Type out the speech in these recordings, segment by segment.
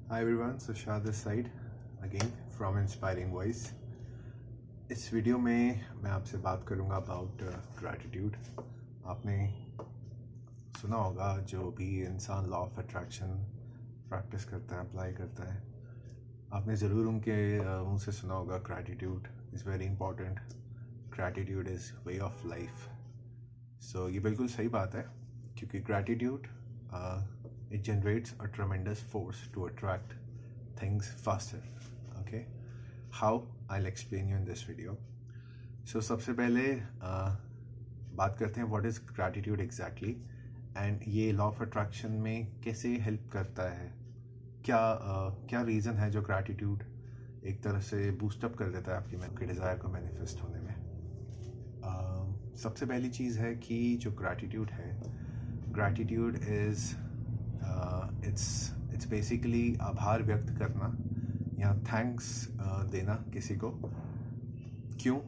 Hi everyone, Sushant this side again from Inspiring Voice। इस video में मैं आपसे बात करूंगा अबाउट ग्रैटिट्यूड। आपने सुना होगा जो भी इंसान लॉ ऑफ अट्रैक्शन प्रैक्टिस करता है, अप्लाई करता है, आपने ज़रूर उनके मुंह से सुना होगा gratitude is very important, gratitude is way of life. So ये बिल्कुल सही बात है क्योंकि gratitude it generates a tremendous force to attract things faster. Okay, how? I'll explain you in this video. So सबसे पहले बात करते हैं what is gratitude exactly and ये law of attraction में कैसे help करता है। क्या रीज़न है जो gratitude एक तरह से बूस्ट अप कर देता है आपकी डिज़ायर को मैनिफेस्ट होने में। सबसे पहली चीज़ है कि जो gratitude है, gratitude is इट्स बेसिकली आभार व्यक्त करना या थैंक्स देना किसी को। क्यों?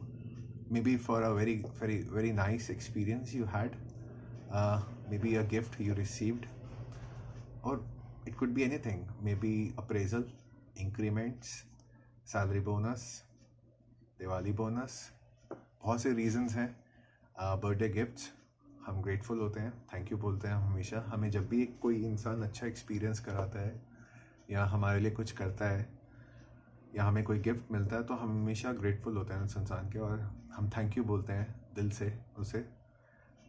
Maybe for a very very very nice experience you had, maybe a gift you received, और it could be anything, maybe appraisal, increments, salary bonus, Diwali bonus, बहुत से रीजंस हैं। बर्थडे गिफ्ट्स, हम grateful होते हैं, thank you बोलते हैं हम हमेशा। हमें जब भी कोई इंसान अच्छा एक्सपीरियंस कराता है या हमारे लिए कुछ करता है या हमें कोई गिफ्ट मिलता है तो हम हमेशा ग्रेटफुल होते हैं उस इंसान के और हम थैंक यू बोलते हैं दिल से उसे।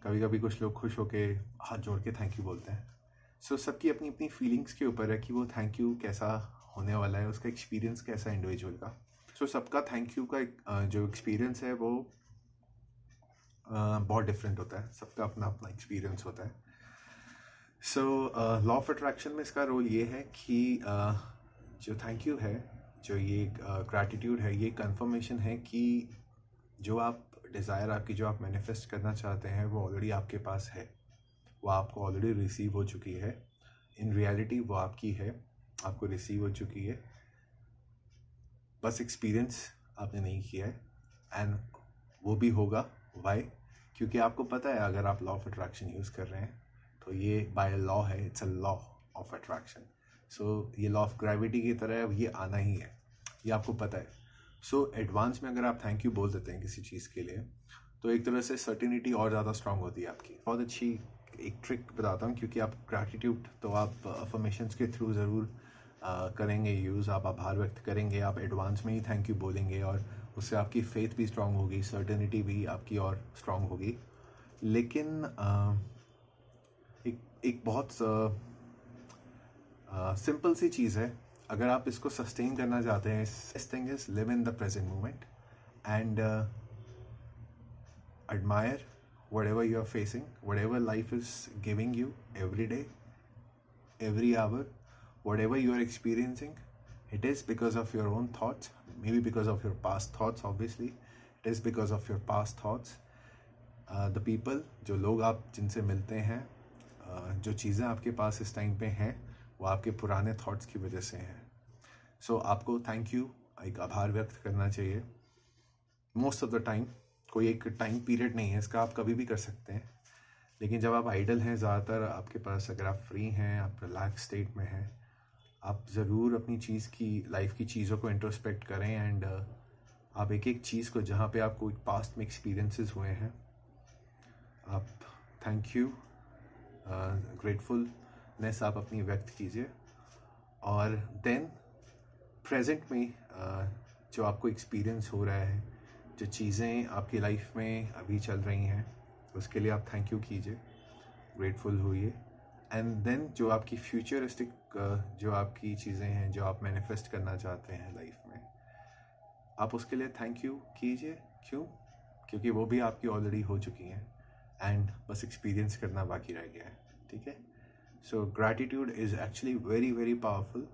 कभी कभी कुछ लोग खुश होके हाथ जोड़ के थैंक यू बोलते हैं। सो सबकी अपनी अपनी फीलिंग्स के ऊपर है कि वो थैंक यू कैसा होने वाला है, उसका एक्सपीरियंस कैसा है इंडिविजुअल का। सो सबका थैंक यू का जो एक्सपीरियंस है वो बहुत डिफरेंट होता है, सबका अपना अपना एक्सपीरियंस होता है। सो लॉ ऑफ अट्रैक्शन में इसका रोल ये है कि जो थैंक यू है, जो ये ग्रैटिट्यूड है, ये कंफर्मेशन है कि जो आप डिज़ायर आपकी जो आप मैनिफेस्ट करना चाहते हैं वो ऑलरेडी आपके पास है, वो आपको ऑलरेडी रिसीव हो चुकी है। इन रियलिटी वो आपकी है, आपको रिसीव हो चुकी है, बस एक्सपीरियंस आपने नहीं किया है। एंड वो भी होगा, वाई? क्योंकि आपको पता है अगर आप लॉ ऑफ अट्रैक्शन यूज़ कर रहे हैं तो ये बाय लॉ है, it's a law of attraction. So ये लॉ ऑफ ग्रेविटी की तरह ये आना ही है, ये आपको पता है। सो एडवांस में अगर आप थैंक यू बोल देते हैं किसी चीज़ के लिए तो एक तरह से सर्टिनिटी और ज़्यादा स्ट्रांग होती है आपकी। बहुत अच्छी एक ट्रिक बताता हूँ, क्योंकि आप ग्रैटिट्यूड तो आप अफर्मेशंस के थ्रू ज़रूर करेंगे यूज़, आप आभार व्यक्त करेंगे, आप एडवांस में ही थैंक यू बोलेंगे और उससे आपकी फेथ भी स्ट्रांग होगी, सर्टेनिटी भी आपकी और स्ट्रांग होगी। लेकिन एक बहुत सिंपल सी चीज़ है, अगर आप इसको सस्टेन करना चाहते हैं, this thing is live in the present moment and admire whatever you are facing, whatever life is giving you every day, every hour, whatever you are experiencing, it is because of your own thoughts, maybe because of your past thoughts, obviously it is because of your past thoughts. The people, जो लोग आप जिनसे मिलते हैं, जो चीज़ें आपके पास इस टाइम पे हैं वो आपके पुराने थॉट्स की वजह से हैं। सो आपको थैंक यू, एक आभार व्यक्त करना चाहिए मोस्ट ऑफ द टाइम। कोई एक टाइम पीरियड नहीं है इसका, आप कभी भी कर सकते हैं। लेकिन जब आप आइडल हैं, ज़्यादातर आपके पास, अगर आप फ्री हैं, आप रिलैक्स स्टेट में हैं, आप ज़रूर अपनी चीज़ की, लाइफ की चीज़ों को इंट्रोस्पेक्ट करें एंड आप एक एक चीज़ को जहाँ पे आपको पास्ट में एक्सपीरियंसेस हुए हैं, आप थैंक यू, ग्रेटफुलनेस आप अपनी व्यक्त कीजिए। और देन प्रेजेंट में जो आपको एक्सपीरियंस हो रहा है, जो चीज़ें आपकी लाइफ में अभी चल रही हैं, उसके लिए आप थैंक यू कीजिए, ग्रेटफुल होइए। एंड देन जो आपकी फ्यूचरिस्टिक जो आपकी चीज़ें हैं, जो आप मैनिफेस्ट करना चाहते हैं लाइफ में, आप उसके लिए थैंक यू कीजिए। क्यों? क्योंकि वो भी आपकी ऑलरेडी हो चुकी हैं एंड बस एक्सपीरियंस करना बाकी रह गया है। ठीक है? So gratitude is actually very very powerful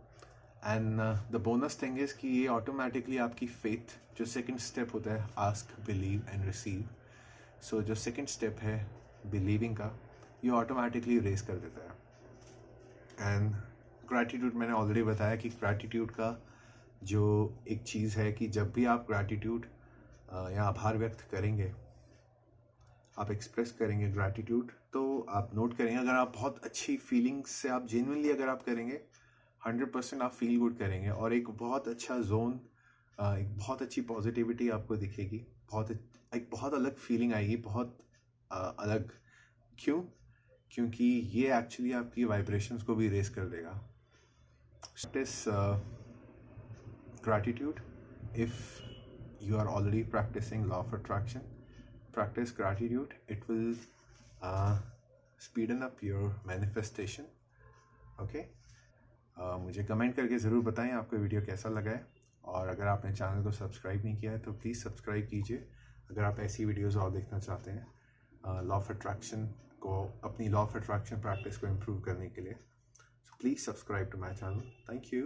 and the bonus thing is कि ये ऑटोमेटिकली आपकी फेथ, जो सेकंड स्टेप होता है, आस्क, बिलीव एंड रिसीव, सो जो सेकंड स्टेप है बिलीविंग का, ये ऑटोमेटिकली रेस कर देता है। एंड ग्रैटिट्यूड, मैंने ऑलरेडी बताया कि ग्रैटिट्यूड का जो एक चीज़ है कि जब भी आप ग्रैटिट्यूड या आभार व्यक्त करेंगे, आप एक्सप्रेस करेंगे ग्रैटिट्यूड, तो आप नोट करेंगे, अगर आप बहुत अच्छी फीलिंग्स से आप जेन्युइनली अगर आप करेंगे, 100% आप फील गुड करेंगे और एक बहुत अच्छा जोन, एक बहुत अच्छी पॉजिटिविटी आपको दिखेगी, एक बहुत अलग फीलिंग आएगी, बहुत अलग। क्यों? क्योंकि ये एक्चुअली आपकी वाइब्रेशंस को भी रेस कर देगा। Practice gratitude. If you are already practicing law of attraction, practice gratitude. It will speeden up your manifestation. Okay. मुझे कमेंट करके ज़रूर बताएं आपको वीडियो कैसा लगा है, और अगर आपने चैनल को सब्सक्राइब नहीं किया है तो प्लीज़ सब्सक्राइब कीजिए अगर आप ऐसी वीडियोस और देखना चाहते हैं लॉ ऑफ अट्रैक्शन को, अपनी लॉ ऑफ अट्रैक्शन प्रैक्टिस को इम्प्रूव करने के लिए। So please subscribe to my channel. Thank you.